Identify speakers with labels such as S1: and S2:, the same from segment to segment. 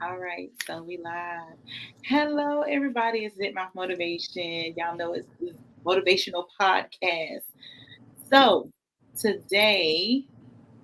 S1: All right, so we live. Hello, everybody. It's ZIPMOUTH Motivation. Y'all know it's the motivational podcast. So today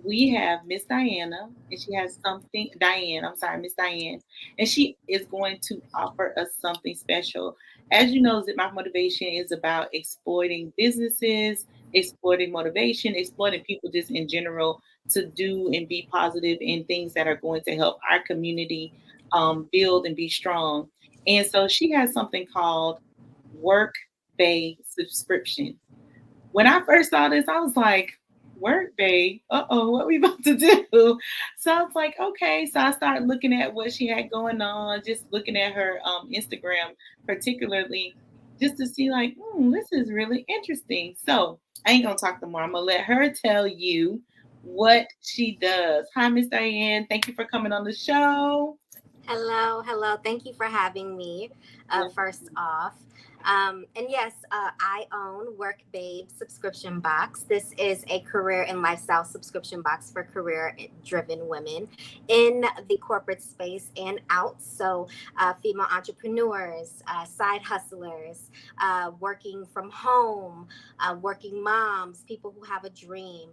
S1: we have Miss Diana, and she has something. Diane, I'm sorry, Miss Diane, and she is going to offer us something special. As you know, ZIPMOUTH Motivation is about exploiting businesses, exploiting motivation, exploiting people just in general to do and be positive in things that are going to help our community build and be strong. And so she has something called Work Bay subscription. When I first saw this, I was like, Work Babe, what we about to do? So I was like, okay. So I started looking at what she had going on, just looking at her Instagram, particularly, just to see like, this is really interesting. So I ain't gonna talk no more. I'm gonna let her tell you what she does. Hi, Miss Diane. Thank you for coming on the show.
S2: Hello, hello. Thank you for having me. First off, and yes, I own Work Babe subscription box. This is a career and lifestyle subscription box for career-driven women in the corporate space and out. So, female entrepreneurs, side hustlers, working from home, working moms, people who have a dream.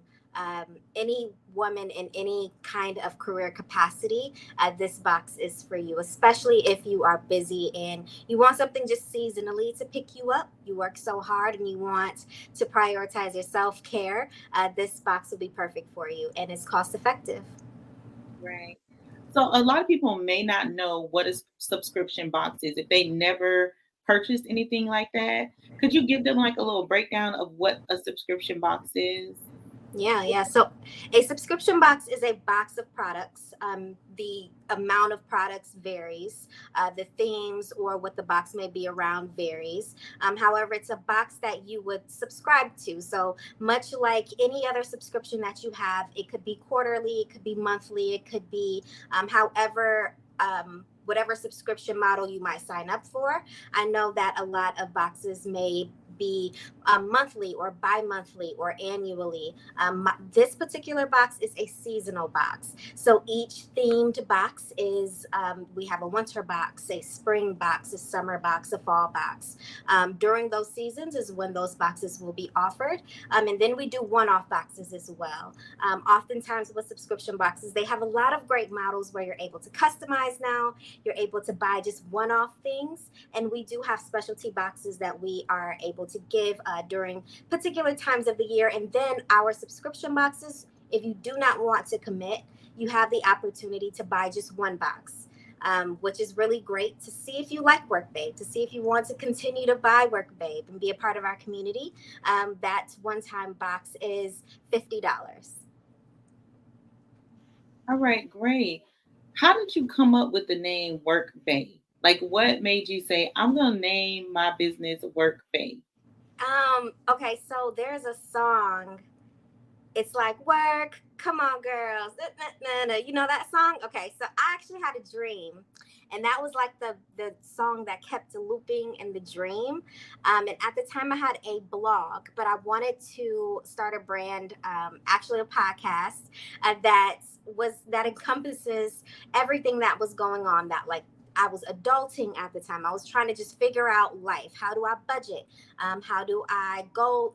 S2: Any woman in any kind of career capacity, this box is for you, especially if you are busy and you want something just seasonally to pick you up. You work so hard and you want to prioritize your self care. This box will be perfect for you and it's cost effective.
S1: Right. So a lot of people may not know what a subscription box is if they never purchased anything like that. Could you give them like a little breakdown of what a subscription box is?
S2: Yeah. So a subscription box is a box of products. The amount of products varies. The themes or what the box may be around varies. However, it's a box that you would subscribe to. So much like any other subscription that you have, it could be quarterly, it could be monthly, it could be however. Whatever subscription model you might sign up for. I know that a lot of boxes may be monthly or bi-monthly or annually. This particular box is a seasonal box. So each themed box is, we have a winter box, a spring box, a summer box, a fall box. During those seasons is when those boxes will be offered. And then we do one-off boxes as well. Oftentimes with subscription boxes, they have a lot of great models where you're able to customize now. You're able to buy just one-off things. And we do have specialty boxes that we are able to give during particular times of the year. And then our subscription boxes, if you do not want to commit, you have the opportunity to buy just one box. Which is really great to see if you like Work Babe, to see if you want to continue to buy Work Babe and be a part of our community. That one-time box is $50.
S1: All right, great. How did you come up with the name Work Bay? Like what made you say, I'm gonna name my business Work Bay?
S2: Okay, so there's a song. It's like work, come on, girls. You know that song? Okay, so I actually had a dream, and that was like the song that kept looping in the dream. And at the time, I had a blog, but I wanted to start a brand, actually a podcast that encompasses everything that was going on. That like I was adulting at the time. I was trying to just figure out life. How do I budget? How do I go?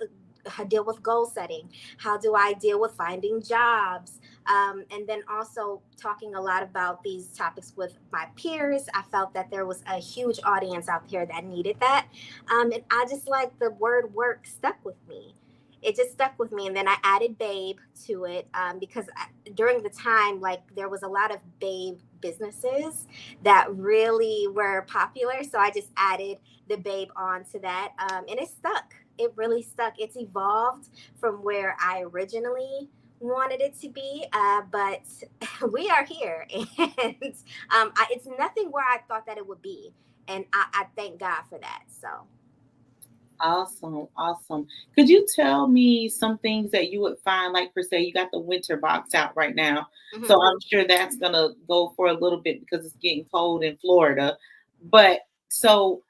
S2: Deal with goal setting? How do I deal with finding jobs? And then also talking a lot about these topics with my peers. I felt that there was a huge audience out here that needed that. And I just like the word work stuck with me. It just stuck with me. And then I added babe to it because during the time, like there was a lot of babe businesses that really were popular. So I just added the babe onto that. And it stuck. It really stuck. It's evolved from where I originally wanted it to be, but we are here, and it's nothing where I thought that it would be, and I thank God for that. So,
S1: Awesome, awesome. Could you tell me some things that you would find, like per se, you got the winter box out right now, so
S2: mhm.
S1: I'm sure that's gonna go for a little bit because it's getting cold in Florida. But so,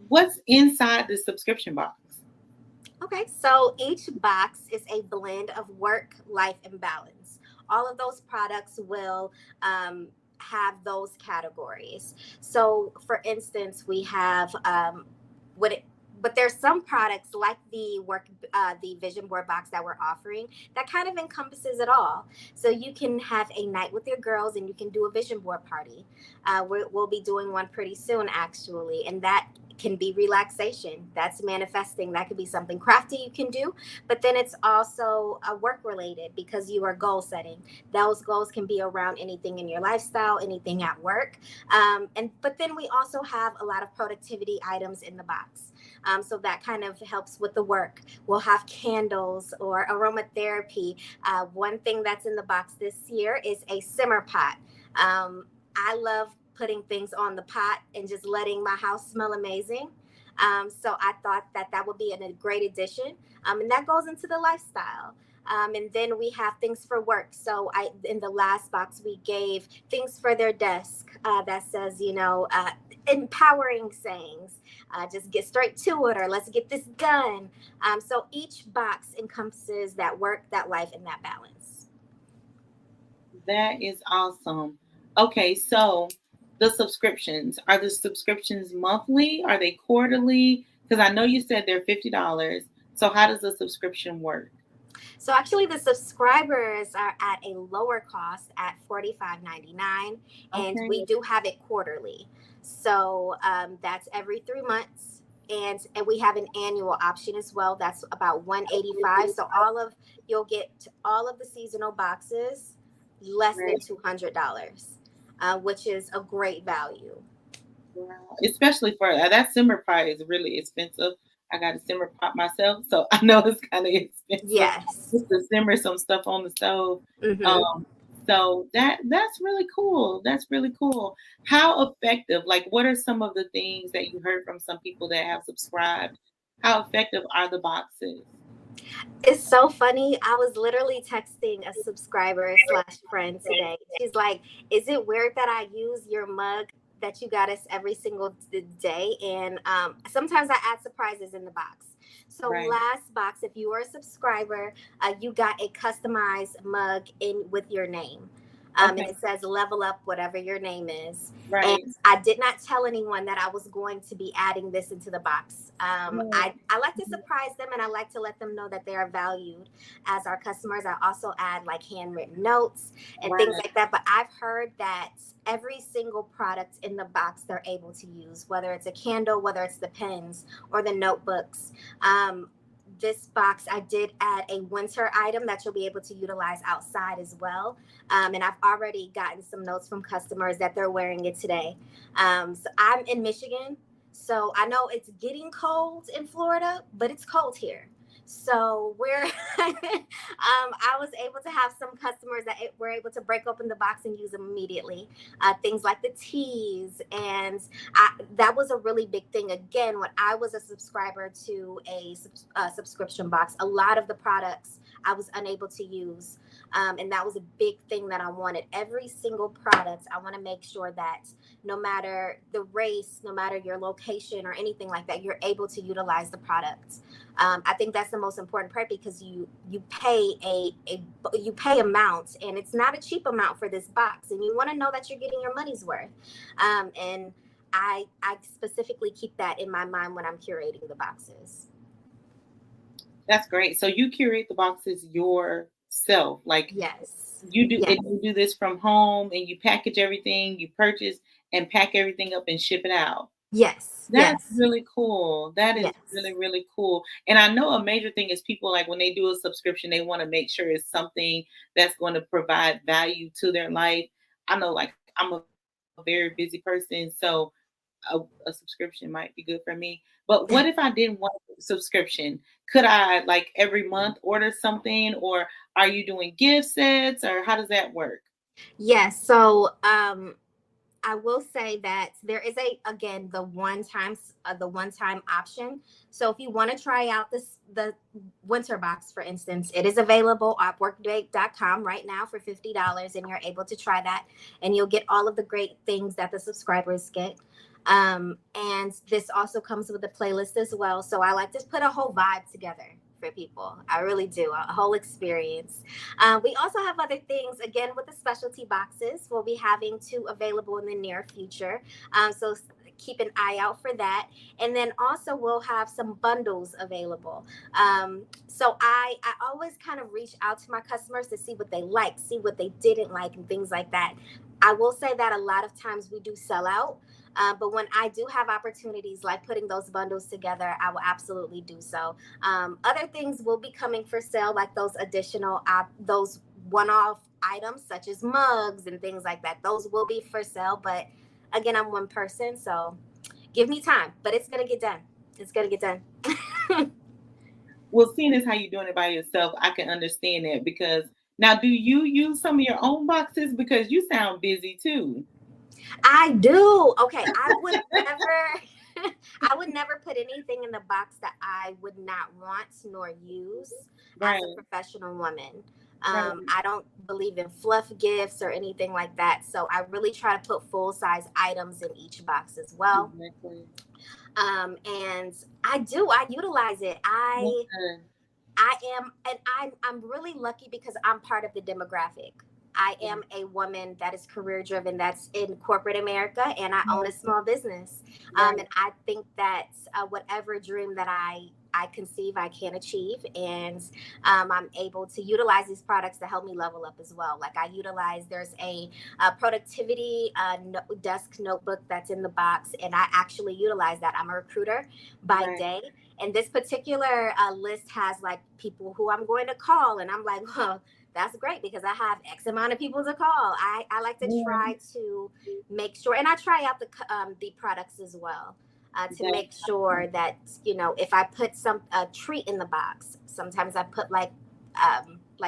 S1: what's inside the subscription box?
S2: Okay, so each box is a blend of work, life, and balance. All of those products will have those categories. So for instance, we have what it but there's some products like the vision board box that we're offering that kind of encompasses it all. So you can have a night with your girls and you can do a vision board party. We'll be doing one pretty soon, actually, and that can be relaxation. That's manifesting. That could be something crafty you can do, but then it's also work related because you are goal setting. Those goals can be around anything in your lifestyle, anything at work, but then we also have a lot of productivity items in the box. So that kind of helps with the work. We'll have candles or aromatherapy. One thing that's in the box this year is a simmer pot. I love putting things on the pot and just letting my house smell amazing. So I thought that would be a great addition. And that goes into the lifestyle. And then we have things for work. So in the last box, we gave things for their desk that says, empowering sayings, just get straight to it, or let's get this done. So each box encompasses that work, that life, and that balance.
S1: That is awesome. Okay, so the subscriptions, are the subscriptions monthly? Are they quarterly? Because I know you said they're $50. So how does the subscription work?
S2: So actually, the subscribers are at a lower cost at $45.99, and
S1: Okay.
S2: we do have it quarterly. So that's every 3 months, and we have an annual option as well. That's about $185. So you'll get all of the seasonal boxes less than
S1: Right.
S2: $200, which is a great value.
S1: Wow. Especially for that simmer pot is really expensive. I got a simmer pot myself, so I know it's kind of expensive
S2: Yes.
S1: just to simmer some stuff on the stove.
S2: Mm-hmm.
S1: Um, so that's really cool. That's really cool. How effective? Like, what are some of the things that you heard from some people that have subscribed? How effective are the boxes?
S2: It's so funny. I was literally texting a subscriber slash friend today. She's like, "Is it weird that I use your mug that you got us every single day?" And sometimes I add surprises in the box. So
S1: Right.
S2: last box, if you were a subscriber, you got a customized mug in with your name. And
S1: Okay.
S2: it says level up whatever your name is. And
S1: Right.
S2: I did not tell anyone that I was going to be adding this into the box.
S1: Right.
S2: I like to surprise them and I like to let them know that they are valued as our customers. I also add like handwritten notes and things
S1: Right.
S2: like that. But I've heard that every single product in the box they're able to use, whether it's a candle, whether it's the pens or the notebooks. This box, I did add a winter item that you'll be able to utilize outside as well. And I've already gotten some notes from customers that they're wearing it today. So I'm in Michigan. So I know it's getting cold in Florida, but it's cold here. So I was able to have some customers that were able to break open the box and use them immediately. Things like the teas, and that was a really big thing. Again, when I was a subscriber to a subscription box, a lot of the products I was unable to use. And that was a big thing that I wanted. Every single product, I want to make sure that no matter the race, no matter your location or anything like that, you're able to utilize the product. I think that's the most important part because you pay you pay amount, and it's not a cheap amount for this box, and you want to know that you're getting your money's worth. And I specifically keep that in my mind when I'm curating the boxes.
S1: That's great. So you curate the boxes yourself. Like
S2: Yes.
S1: you do,
S2: Yes.
S1: and you do this from home, and you package everything, you purchase and pack everything up and ship it out.
S2: Yes.
S1: That's
S2: Yes.
S1: really cool. That is
S2: Yes.
S1: really, really cool. And I know a major thing is people like when they do a subscription, they want to make sure it's something that's going to provide value to their life. I know, like, I'm a very busy person, so a subscription might be good for me. But what if I didn't want a subscription? Could I, like, every month order something, or are you doing gift sets, or how does that work?
S2: Yes. So I will say that there is again the one time option. So if you want to try out the winter box, for instance, it is available at workbabe.com right now for $50, and you're able to try that, and you'll get all of the great things that the subscribers get. And this also comes with a playlist as well. So I like to put a whole vibe together for people. I really do. A whole experience. We also have other things, again, with the specialty boxes. We'll be having two available in the near future. So keep an eye out for that. And then also we'll have some bundles available. So I always kind of reach out to my customers to see what they like, see what they didn't like, and things like that. I will say that a lot of times we do sell out. But when I do have opportunities like putting those bundles together, I will absolutely do so. Other things will be coming for sale, like those additional, those one-off items such as mugs and things like that. Those will be for sale. But again, I'm one person, so give me time. But it's gonna get done. It's gonna get done.
S1: Well, seeing as how you're doing it by yourself, I can understand that because now do you use some of your own boxes? Because you sound busy too.
S2: I do. Okay, I would never I would never put anything in the box that I would not want nor use as
S1: Right,
S2: a professional woman.
S1: right,
S2: I don't believe in fluff gifts or anything like that. So I really try to put full size items in each box as well.
S1: exactly.
S2: And I utilize it.
S1: That's good.
S2: I am, and I'm really lucky because I'm part of the demographic. I am a woman that is career driven, that's in corporate America, and I own a small business.
S1: Right,
S2: And I think that whatever dream that I conceive, I can achieve, and I'm able to utilize these products to help me level up as well. Like I utilize, there's a productivity desk notebook that's in the box, and I actually utilize that. I'm a recruiter by
S1: right.
S2: day, and this particular list has like people who I'm going to call, and I'm like, well, that's great because I have X amount of people to call. I like to
S1: Yeah,
S2: try to make sure, and I try out the products as well. To
S1: that's
S2: make sure that, you know, if I put some a treat in the box, sometimes I put like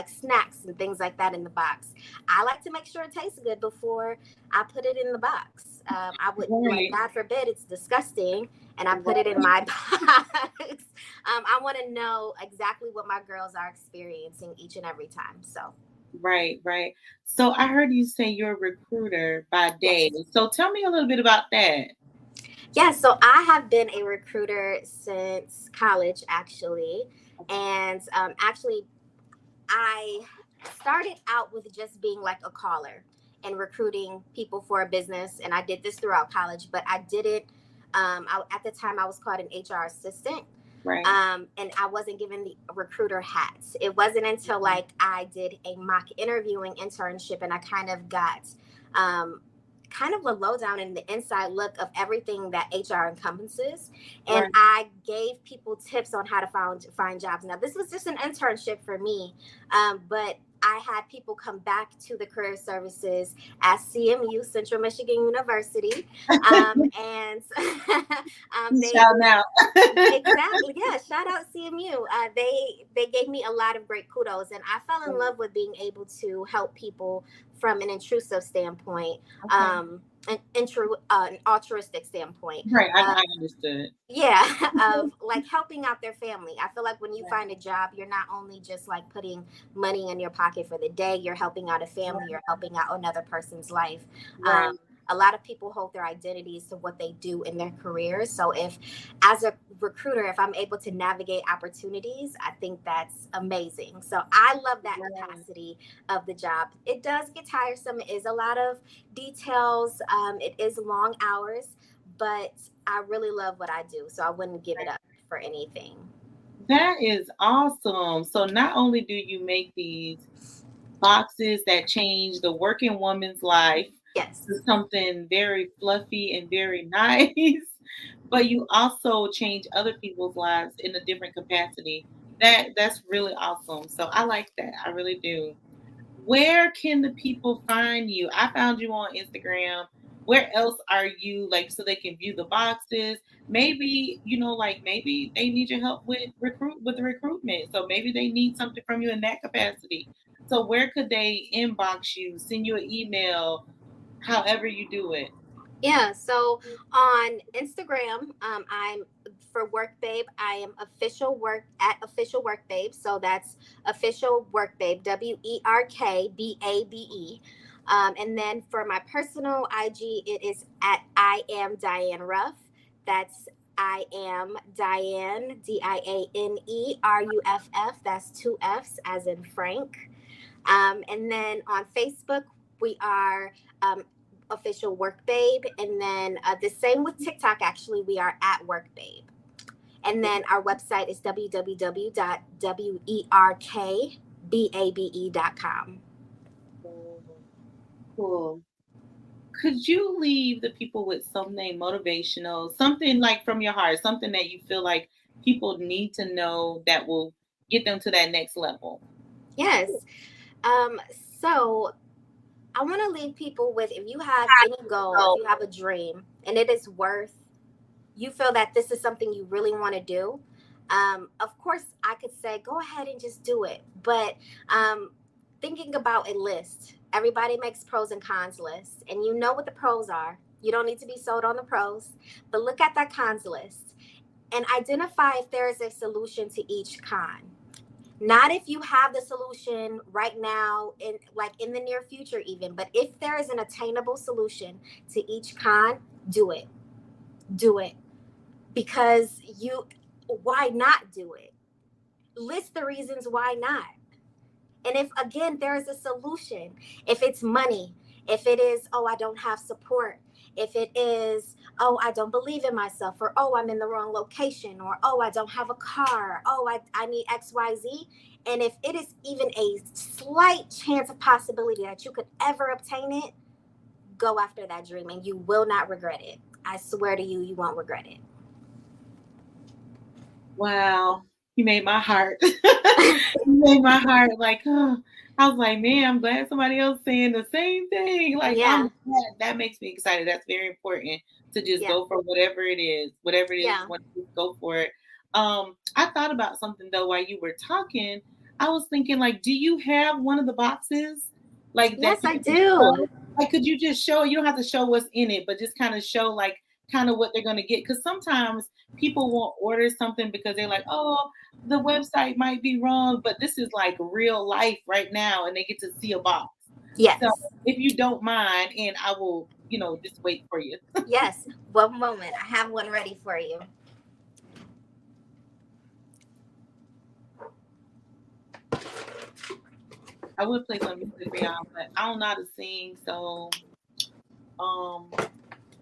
S2: snacks and things like that in the box. I like to make sure it tastes good before I put it in the box. I would, like,
S1: right,
S2: God forbid, it's disgusting and I put it in
S1: right,
S2: my box. I want to know exactly what my girls are experiencing each and every time. So,
S1: right, right. So I heard you say you're a recruiter by day.
S2: yes.
S1: So tell me a little bit about that.
S2: Yeah, so I have been a recruiter since college, actually. And actually, I started out with just being like a caller and recruiting people for a business. And I did this throughout college, but I did it. At the time, I was called an HR assistant.
S1: Right.
S2: And I wasn't given the recruiter hats. It wasn't until like I did a mock interviewing internship and I kind of got um, kind of a lowdown and the inside look of everything that HR encompasses. And
S1: Right.
S2: I gave people tips on how to find jobs. Now, this was just an internship for me, but I had people come back to the career services at CMU, Central Michigan University, and they
S1: Shout out.
S2: exactly, yeah. Shout out CMU. They gave me a lot of great kudos, and I fell in love with being able to help people from an intrusive standpoint,
S1: Okay.
S2: an altruistic standpoint.
S1: Right. I understood.
S2: Yeah, of like helping out their family. I feel like when you
S1: Right.
S2: find a job, you're not only just like putting money in your pocket for the day, you're helping out a family,
S1: Right.
S2: you're helping out another person's life.
S1: Right.
S2: A lot of people hold their identities to what they do in their careers. So if, as a recruiter, if I'm able to navigate opportunities, I think that's amazing. So I love that
S1: Right.
S2: capacity of the job. It does get tiresome. It is a lot of details. It is long hours, but I really love what I do, so I wouldn't give it up for anything.
S1: That is awesome. So not only do you make these boxes that change the working woman's life
S2: Yes.
S1: to something very fluffy and very nice, but you also change other people's lives in a different capacity. That's really awesome. So I like that. I really do. Where can the people find you? I found you on Instagram. Where else are you, like, so they can view the boxes? Maybe, like maybe they need your help with the recruitment. So maybe they need something from you in that capacity. So where could they inbox you, send you an email, however you do it?
S2: Yeah. So on Instagram, I'm for Work Babe. I am official Work Babe. So that's official Work Babe. WERKBABE. And then for my personal IG, it is at I am Diane Ruff. That's I am Diane, DIANERUFF. That's two F's as in Frank. And then on Facebook, we are official Work Babe. And then the same with TikTok, actually, we are at Werk Babe. And then our website is www.werkbabe.com.
S1: Cool. Could you leave the people with something motivational, something like from your heart, something that you feel like people need to know that will get them to that next level?
S2: Yes. So I want to leave people with, if you have any goal, if you have a dream and it is you feel that this is something you really want to do, of course I could say go ahead and just do it. But thinking about a list, everybody makes pros and cons lists, and you know what the pros are. You don't need to be sold on the pros, but look at that cons list and identify if there is a solution to each con. Not if you have the solution right now, in the near future even, but if there is an attainable solution to each con, do it. Do it. Because why not do it? List the reasons why not. And if, again, there is a solution, if it's money, if it is, oh, I don't have support, if it is, oh, I don't believe in myself, or, oh, I'm in the wrong location, or, oh, I don't have a car, oh, I need XYZ. And if it is even a slight chance of possibility that you could ever obtain it, go after that dream and you will not regret it. I swear to you, you won't regret it.
S1: Wow. You made my heart. You made my heart like, oh. I was like, man, I'm glad somebody else saying the same thing. Like,
S2: Yeah.
S1: That makes me excited. That's very important to just
S2: Yeah.
S1: go for whatever it is,
S2: Yeah.
S1: you want to go for it. I thought about something though while you were talking. I was thinking, like, do you have one of the boxes? Like
S2: Yes,
S1: that
S2: I
S1: you can
S2: do.
S1: show? Like, could you just show? You don't have to show what's in it, but just kind of show like kind of what they're gonna get. Because sometimes people won't order something because they're like, oh, the website might be wrong, but this is like real life right now, and they get to see a box.
S2: Yes.
S1: So if you don't mind, and I will, just wait for you.
S2: Yes. One moment. I have one ready for you.
S1: I would play some music for y'all, but I don't know how to sing, so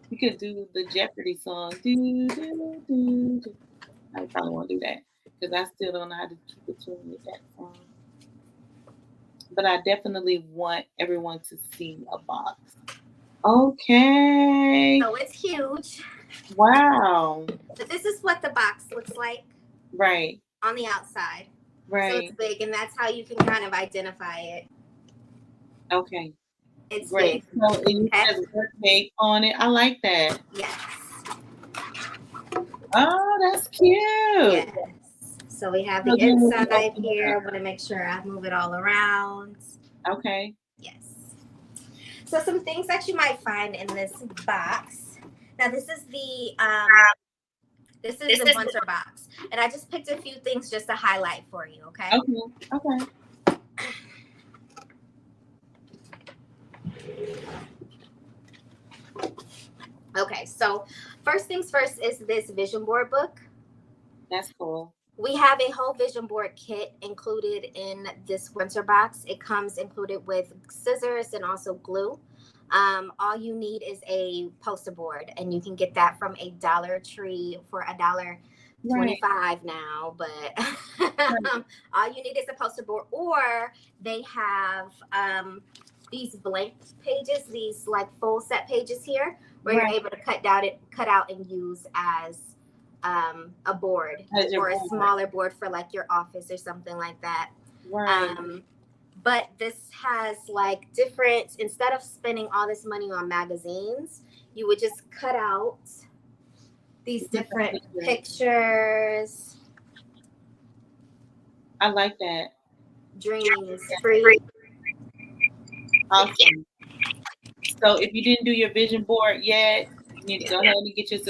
S1: you could do the Jeopardy song. Do, do, do, do. I probably won't do that because I still don't know how to keep it tuned with that song. But I definitely want everyone to see a box. Okay.
S2: So it's huge.
S1: Wow.
S2: But this is what the box looks like.
S1: Right.
S2: On the outside.
S1: Right.
S2: So it's big, and that's how you can kind of identify it.
S1: Okay.
S2: It's
S1: great.
S2: big.
S1: So it has Werk Babe on it. I like that.
S2: Yes.
S1: Oh, that's cute.
S2: Yes. So we have the inside here. I want to make sure I move it all around.
S1: Okay.
S2: Yes. So some things that you might find in this box. Now this is the winter box, and I just picked a few things just to highlight for you. Okay.
S1: Okay.
S2: Okay. So first things first is this vision board book.
S1: That's cool.
S2: We have a whole vision board kit included in this winter box. It comes included with scissors and also glue. All you need is a poster board, and you can get that from a Dollar Tree for $1.25 now. But all you need is a poster board, or they have these blank pages, these like full set pages here, where you're able to cut out and use as a board or a smaller board for like your office or something like that. But this has like different, instead of spending all this money on magazines, you would just cut out these different pictures.
S1: I like that.
S2: Dreaming is free.
S1: Awesome. So if you didn't do your vision board yet, you need to go ahead and get your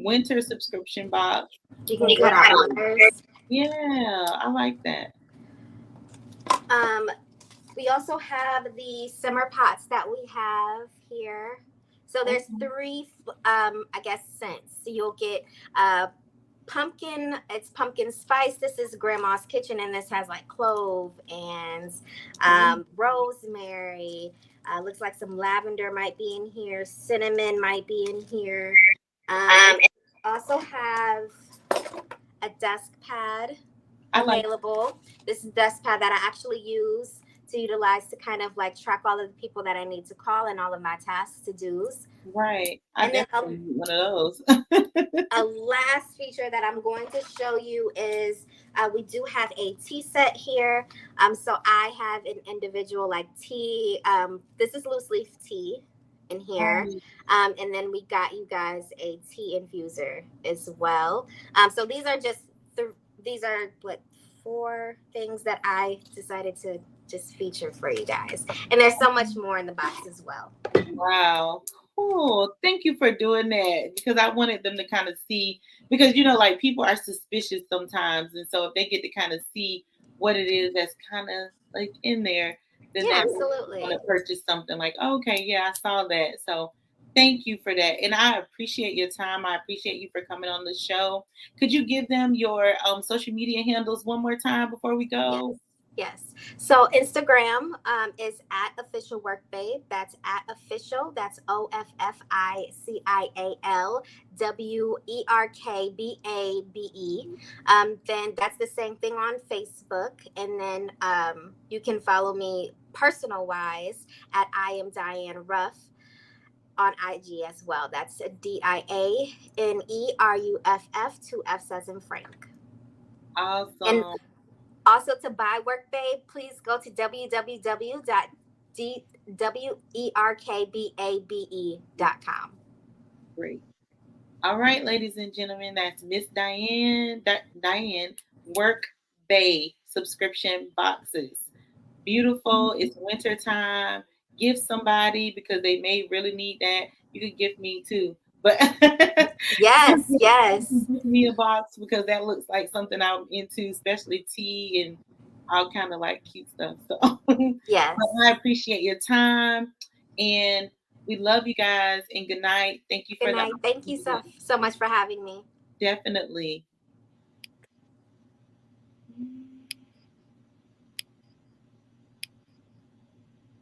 S1: winter subscription box.
S2: You can cut out orders.
S1: Yeah, I like that.
S2: We also have the summer pots that we have here. So there's
S1: Okay.
S2: three, I guess, scents. So you'll get uh, pumpkin. It's pumpkin spice. This is Grandma's Kitchen, and this has like clove and
S1: Ooh.
S2: rosemary. Looks like some lavender might be in here. Cinnamon might be in here. And also have a desk pad
S1: I like
S2: available. This is a desk pad that I actually use to utilize to kind of like track all of the people that I need to call and all of my tasks to do's.
S1: right. I
S2: And then
S1: definitely need one of those.
S2: a last feature that I'm going to show you is we do have a tea set here. So I have an individual like tea. This is loose leaf tea in here.
S1: Right.
S2: And then we got you guys a tea infuser as well. So these are just these are what 4 things that I decided to just feature for you guys. And there's so much more in the box as well.
S1: Wow. Cool. Thank you for doing that because I wanted them to kind of see because like people are suspicious sometimes, and so if they get to kind of see what it is that's kind of like in there, then
S2: Yeah,
S1: they want
S2: absolutely.
S1: to purchase something like, okay, yeah, I saw that. So thank you for that, and I appreciate your time. I appreciate you for coming on the show. Could you give them your social media handles one more time before we
S2: Yes.
S1: go?
S2: Yes. So Instagram is at official work babe. That's at official. That's OFFICIALWERKBABE. Then that's the same thing on Facebook. And then you can follow me personal wise at I am Diane Ruff on IG as well. That's DIANERUFF, 2 F's as in Frank. And
S1: Awesome.
S2: also to buy Work Babe, please go to www.werkbabe.com.
S1: Great. All right, ladies and gentlemen, that's Miss Diane Work Bay subscription boxes. Beautiful. It's winter time. Give somebody because they may really need that. You could gift me too, but
S2: Yes, yes,
S1: give me a box because that looks like something I'm into, especially tea and all kind of like cute stuff. So, but
S2: yes.
S1: I appreciate your time and we love you guys and good night. Thank you
S2: Good
S1: for the
S2: night. Thank you
S1: opportunity.
S2: so much for having me.
S1: Definitely.